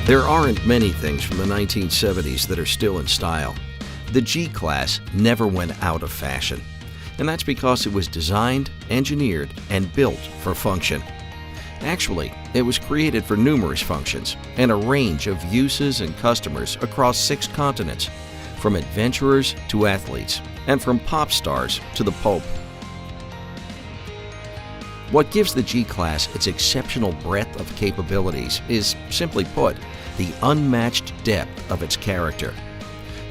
There aren't many things from the 1970s that are still in style. The G-Class never went out of fashion, and that's because it was designed, engineered, and built for function. Actually, it was created for numerous functions and a range of uses and customers across 6 continents, from adventurers to athletes, and from pop stars to the Pope. What gives the G-Class its exceptional breadth of capabilities is, simply put, the unmatched depth of its character.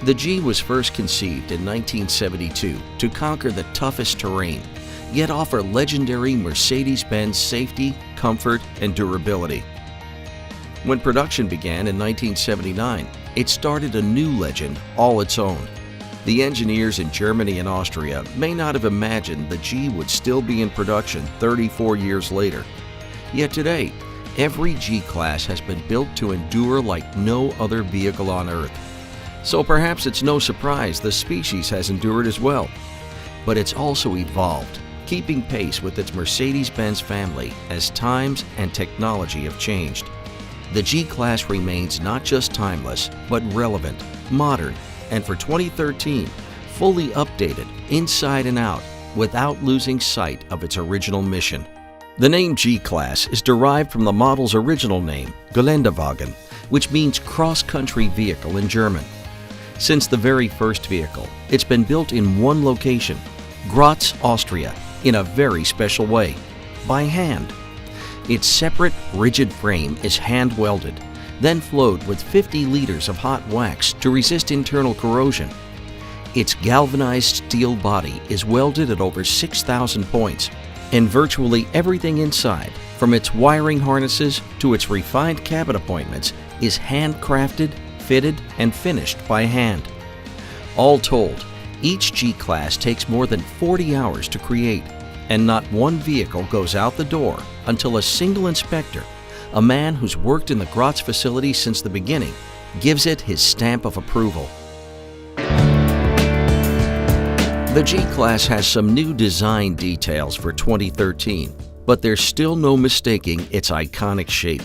The G was first conceived in 1972 to conquer the toughest terrain, yet offer legendary Mercedes-Benz safety, comfort, and durability. When production began in 1979, it started a new legend all its own. The engineers in Germany and Austria may not have imagined the G would still be in production 34 years later. Yet today, every G-Class has been built to endure like no other vehicle on Earth. So perhaps it's no surprise the species has endured as well. But it's also evolved, keeping pace with its Mercedes-Benz family as times and technology have changed. The G-Class remains not just timeless, but relevant, modern, and for 2013, fully updated inside and out without losing sight of its original mission. The name G-Class is derived from the model's original name, Geländewagen, which means cross-country vehicle in German. Since the very first vehicle, it's been built in one location, Graz, Austria, in a very special way, by hand. Its separate, rigid frame is hand-welded, then flowed with 50 liters of hot wax to resist internal corrosion. Its galvanized steel body is welded at over 6,000 points, and virtually everything inside, from its wiring harnesses to its refined cabin appointments, is handcrafted, fitted, and finished by hand. All told, each G-Class takes more than 40 hours to create, and not one vehicle goes out the door until a single inspector, a man who's worked in the Graz facility since the beginning, gives it his stamp of approval. The G-Class has some new design details for 2013, but there's still no mistaking its iconic shape.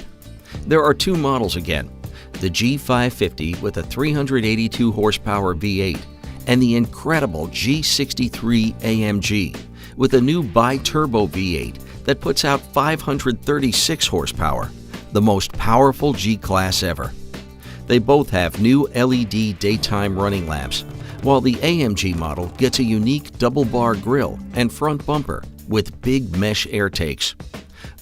There are 2 models again, the G550 with a 382 horsepower V8 and the incredible G63 AMG with a new bi-turbo V8 that puts out 536 horsepower, the most powerful G-Class ever. They both have new LED daytime running lamps, while the AMG model gets a unique double-bar grille and front bumper with big mesh air takes.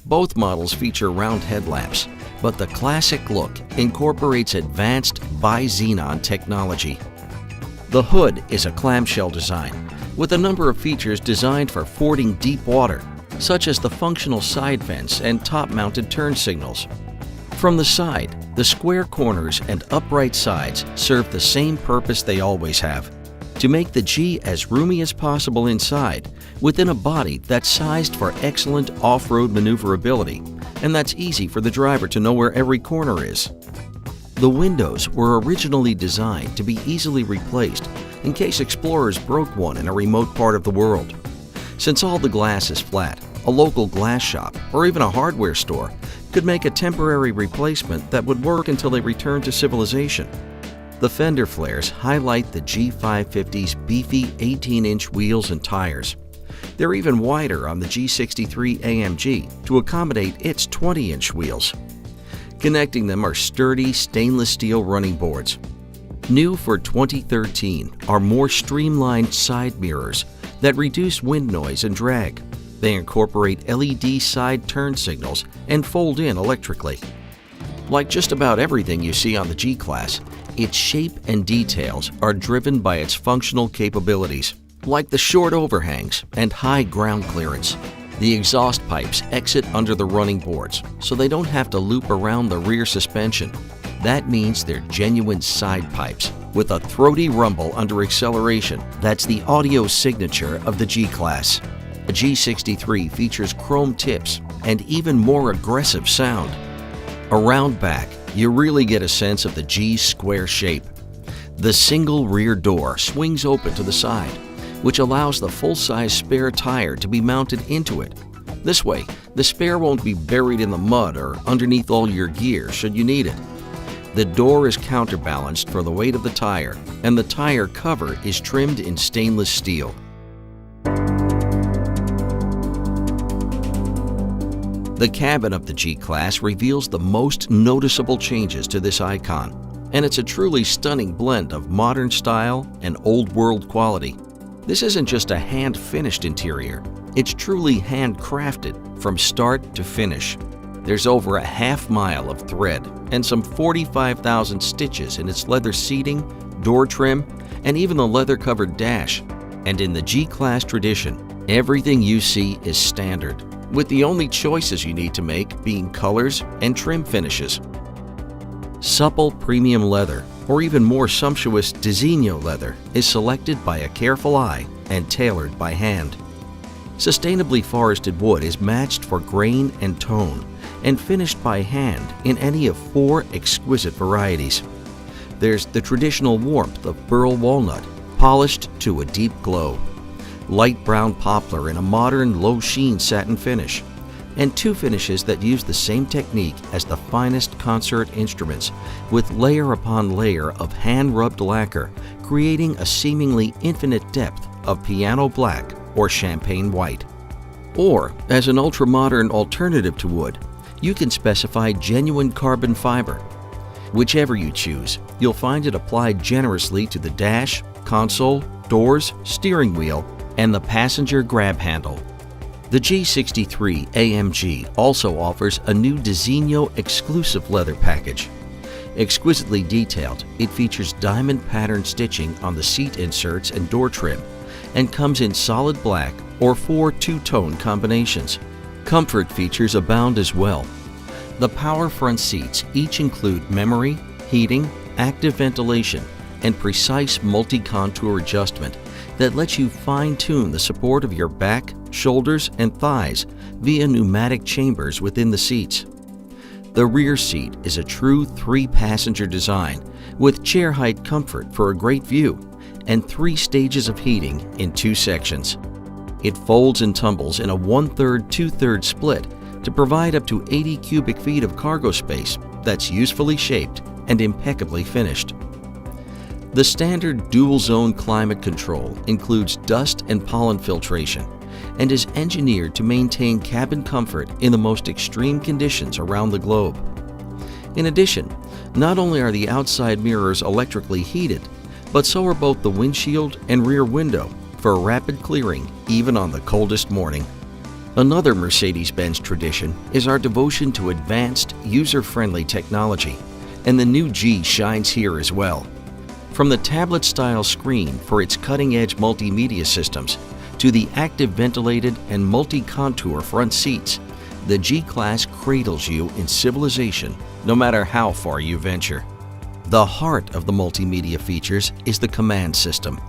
Both models feature round headlamps, but the classic look incorporates advanced bi-xenon technology. The hood is a clamshell design, with a number of features designed for fording deep water, such as the functional side vents and top-mounted turn signals. From the side, the square corners and upright sides serve the same purpose they always have, to make the G as roomy as possible inside, within a body that's sized for excellent off-road maneuverability, and that's easy for the driver to know where every corner is. The windows were originally designed to be easily replaced in case explorers broke one in a remote part of the world. Since all the glass is flat, a local glass shop or even a hardware store could make a temporary replacement that would work until they returned to civilization. The fender flares highlight the G550's beefy 18-inch wheels and tires. They're even wider on the G63 AMG to accommodate its 20-inch wheels. Connecting them are sturdy stainless steel running boards. New for 2013 are more streamlined side mirrors that reduce wind noise and drag. They incorporate LED side turn signals and fold in electrically. Like just about everything you see on the G-Class, its shape and details are driven by its functional capabilities, like the short overhangs and high ground clearance. The exhaust pipes exit under the running boards, so they don't have to loop around the rear suspension. That means they're genuine side pipes, with a throaty rumble under acceleration that's the audio signature of the G-Class. A G63 features chrome tips and even more aggressive sound. Around back, you really get a sense of the G's square shape. The single rear door swings open to the side, which allows the full-size spare tire to be mounted into it. This way, the spare won't be buried in the mud or underneath all your gear should you need it. The door is counterbalanced for the weight of the tire, and the tire cover is trimmed in stainless steel. The cabin of the G-Class reveals the most noticeable changes to this icon, and it's a truly stunning blend of modern style and old-world quality. This isn't just a hand-finished interior, it's truly handcrafted from start to finish. There's over a half-mile of thread and some 45,000 stitches in its leather seating, door trim, and even the leather-covered dash. And in the G-Class tradition, everything you see is standard, with the only choices you need to make being colors and trim finishes. Supple premium leather, or even more sumptuous Designo leather, is selected by a careful eye and tailored by hand. Sustainably forested wood is matched for grain and tone and finished by hand in any of 4 exquisite varieties. There's the traditional warmth of burl walnut, polished to a deep glow, light brown poplar in a modern low-sheen satin finish, and 2 finishes that use the same technique as the finest concert instruments, with layer upon layer of hand-rubbed lacquer, creating a seemingly infinite depth of piano black or champagne white. Or, as an ultra-modern alternative to wood, you can specify genuine carbon fiber. Whichever you choose, you'll find it applied generously to the dash, console, doors, steering wheel, and the passenger grab handle. The G63 AMG also offers a new Designo exclusive leather package. Exquisitely detailed, it features diamond pattern stitching on the seat inserts and door trim, and comes in solid black or 4 two-tone combinations. Comfort features abound as well. The power front seats each include memory, heating, active ventilation, and precise multi-contour adjustment that lets you fine-tune the support of your back, shoulders, and thighs via pneumatic chambers within the seats. The rear seat is a true 3-passenger design with chair height comfort for a great view and 3 stages of heating in 2 sections. It folds and tumbles in a 1/3, 2/3 split to provide up to 80 cubic feet of cargo space that's usefully shaped and impeccably finished. The standard dual-zone climate control includes dust and pollen filtration and is engineered to maintain cabin comfort in the most extreme conditions around the globe. In addition, not only are the outside mirrors electrically heated, but so are both the windshield and rear window for rapid clearing even on the coldest morning. Another Mercedes-Benz tradition is our devotion to advanced, user-friendly technology, and the new G shines here as well. From the tablet-style screen for its cutting-edge multimedia systems to the active ventilated and multi-contour front seats, the G-Class cradles you in civilization no matter how far you venture. The heart of the multimedia features is the command system,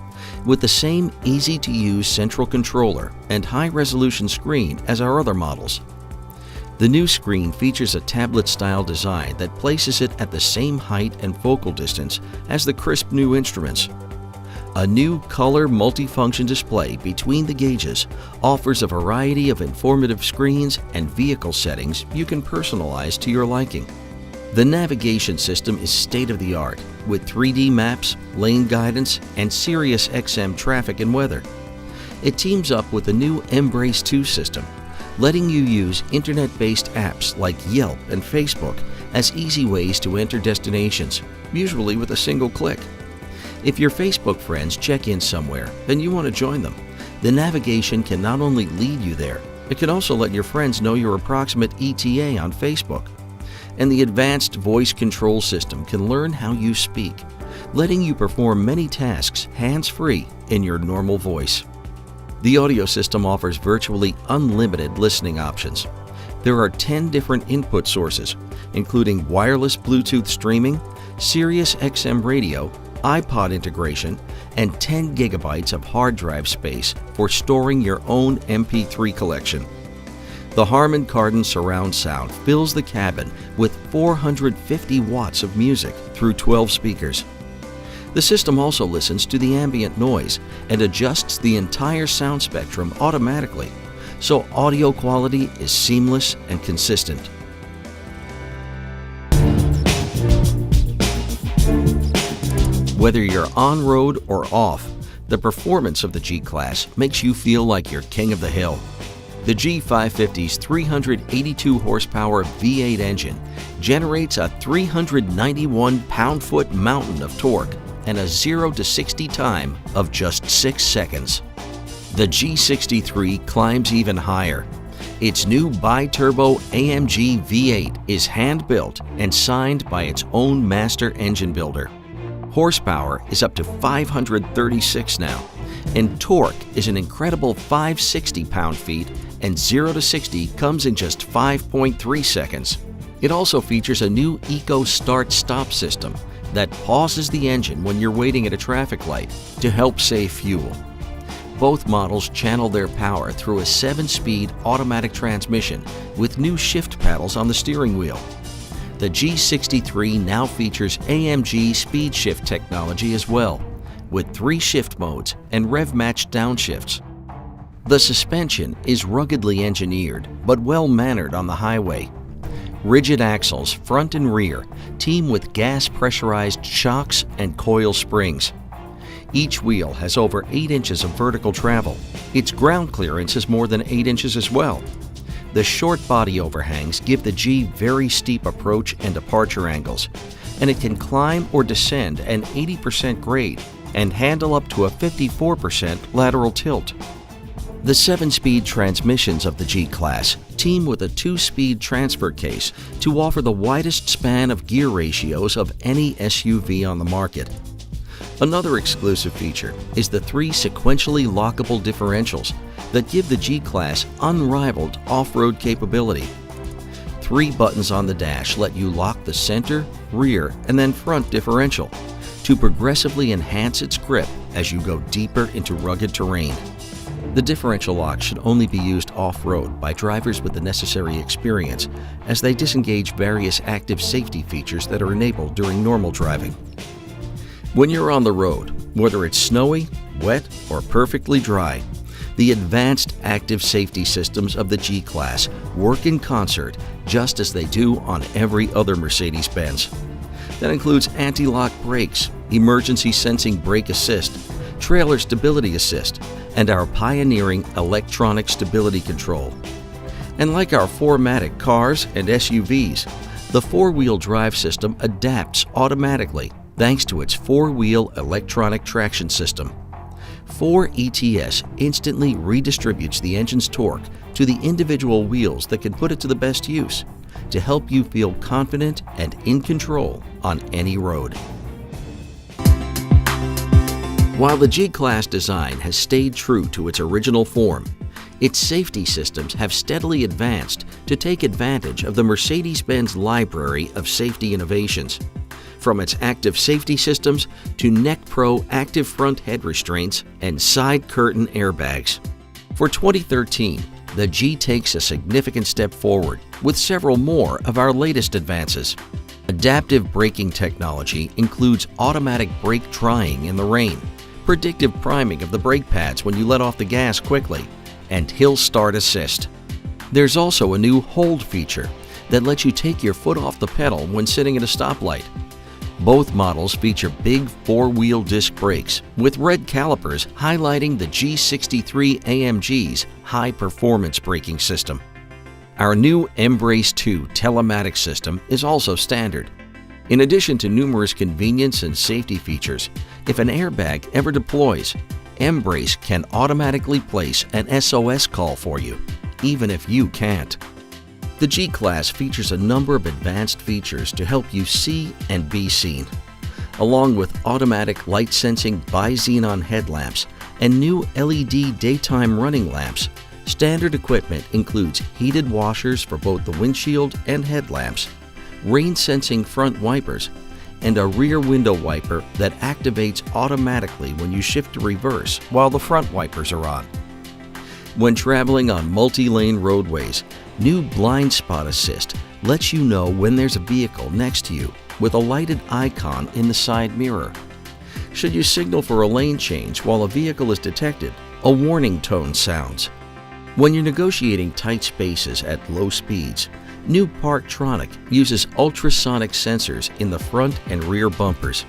with the same easy-to-use central controller and high-resolution screen as our other models. The new screen features a tablet-style design that places it at the same height and focal distance as the crisp new instruments. A new color multifunction display between the gauges offers a variety of informative screens and vehicle settings you can personalize to your liking. The navigation system is state-of-the-art with 3D maps, lane guidance, and Sirius XM traffic and weather. It teams up with the new Embrace 2 system, letting you use internet-based apps like Yelp and Facebook as easy ways to enter destinations, usually with a single click. If your Facebook friends check in somewhere and you want to join them, the navigation can not only lead you there, it can also let your friends know your approximate ETA on Facebook. And the advanced voice control system can learn how you speak, letting you perform many tasks hands-free in your normal voice. The audio system offers virtually unlimited listening options. There are 10 different input sources, including wireless Bluetooth streaming, Sirius XM radio, iPod integration, and 10 gigabytes of hard drive space for storing your own MP3 collection. The Harman Kardon surround sound fills the cabin with 450 watts of music through 12 speakers. The system also listens to the ambient noise and adjusts the entire sound spectrum automatically, so audio quality is seamless and consistent. Whether you're on-road or off, the performance of the G-Class makes you feel like you're king of the hill. The G550's 382 horsepower V8 engine generates a 391 pound-foot mountain of torque and a 0 to 60 time of just 6 seconds. The G63 climbs even higher. Its new bi-turbo AMG V8 is hand-built and signed by its own master engine builder. Horsepower is up to 536 now, and torque is an incredible 560 pound-feet, and 0 to 60 comes in just 5.3 seconds. It also features a new Eco Start-Stop system that pauses the engine when you're waiting at a traffic light to help save fuel. Both models channel their power through a 7-speed automatic transmission with new shift paddles on the steering wheel. The G63 now features AMG speed shift technology as well, with 3 shift modes and rev-matched downshifts. The suspension is ruggedly engineered but well-mannered on the highway. Rigid axles, front and rear, team with gas-pressurized shocks and coil springs. Each wheel has over 8 inches of vertical travel. Its ground clearance is more than 8 inches as well. The short body overhangs give the G very steep approach and departure angles, and it can climb or descend an 80% grade and handle up to a 54% lateral tilt. The 7-speed transmissions of the G-Class team with a 2-speed transfer case to offer the widest span of gear ratios of any SUV on the market. Another exclusive feature is the 3 sequentially lockable differentials that give the G-Class unrivaled off-road capability. 3 buttons on the dash let you lock the center, rear, and then front differential to progressively enhance its grip as you go deeper into rugged terrain. The differential lock should only be used off-road by drivers with the necessary experience, as they disengage various active safety features that are enabled during normal driving. When you're on the road, whether it's snowy, wet, or perfectly dry, the advanced active safety systems of the G-Class work in concert just as they do on every other Mercedes-Benz. That includes anti-lock brakes, emergency sensing brake assist, trailer stability assist, and our pioneering electronic stability control. And like our 4MATIC cars and SUVs, the 4-wheel drive system adapts automatically thanks to its 4-wheel electronic traction system. 4ETS instantly redistributes the engine's torque to the individual wheels that can put it to the best use to help you feel confident and in control on any road. While the G-Class design has stayed true to its original form, its safety systems have steadily advanced to take advantage of the Mercedes-Benz library of safety innovations. From its active safety systems to NeckPro active front head restraints and side curtain airbags. For 2013, the G takes a significant step forward with several more of our latest advances. Adaptive braking technology includes automatic brake drying in the rain, predictive priming of the brake pads when you let off the gas quickly, and hill start assist. There's also a new hold feature that lets you take your foot off the pedal when sitting at a stoplight. Both models feature big 4-wheel disc brakes with red calipers highlighting the G63 AMG's high-performance braking system. Our new Embrace 2 telematics system is also standard. In addition to numerous convenience and safety features, if an airbag ever deploys, Embrace can automatically place an SOS call for you, even if you can't. The G-Class features a number of advanced features to help you see and be seen. Along with automatic light-sensing bi-xenon headlamps and new LED daytime running lamps, standard equipment includes heated washers for both the windshield and headlamps, rain-sensing front wipers, and a rear window wiper that activates automatically when you shift to reverse while the front wipers are on. When traveling on multi-lane roadways, new Blind Spot Assist lets you know when there's a vehicle next to you with a lighted icon in the side mirror. Should you signal for a lane change while a vehicle is detected, a warning tone sounds. When you're negotiating tight spaces at low speeds, new Parktronic uses ultrasonic sensors in the front and rear bumpers.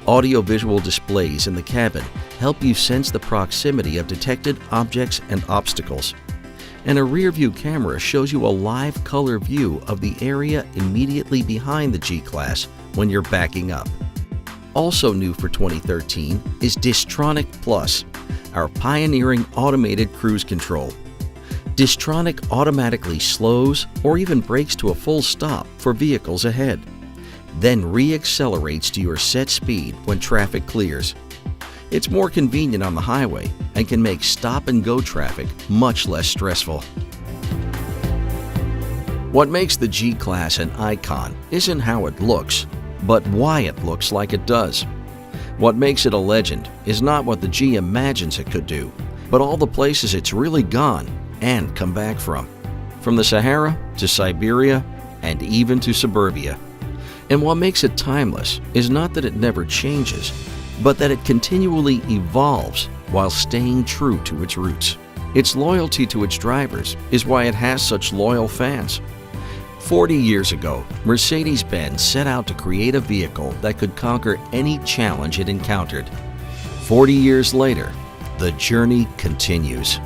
Audio-visual displays in the cabin help you sense the proximity of detected objects and obstacles. And a rear-view camera shows you a live color view of the area immediately behind the G-Class when you're backing up. Also new for 2013 is Distronic Plus, our pioneering automated cruise control. Distronic automatically slows or even brakes to a full stop for vehicles ahead, then re-accelerates to your set speed when traffic clears. It's more convenient on the highway and can make stop-and-go traffic much less stressful. What makes the G-Class an icon isn't how it looks, but why it looks like it does. What makes it a legend is not what the G imagines it could do, but all the places it's really gone and come back from the Sahara to Siberia and even to suburbia. And what makes it timeless is not that it never changes, but that it continually evolves while staying true to its roots. Its loyalty to its drivers is why it has such loyal fans. 40 years ago, Mercedes-Benz set out to create a vehicle that could conquer any challenge it encountered. 40 years later, the journey continues.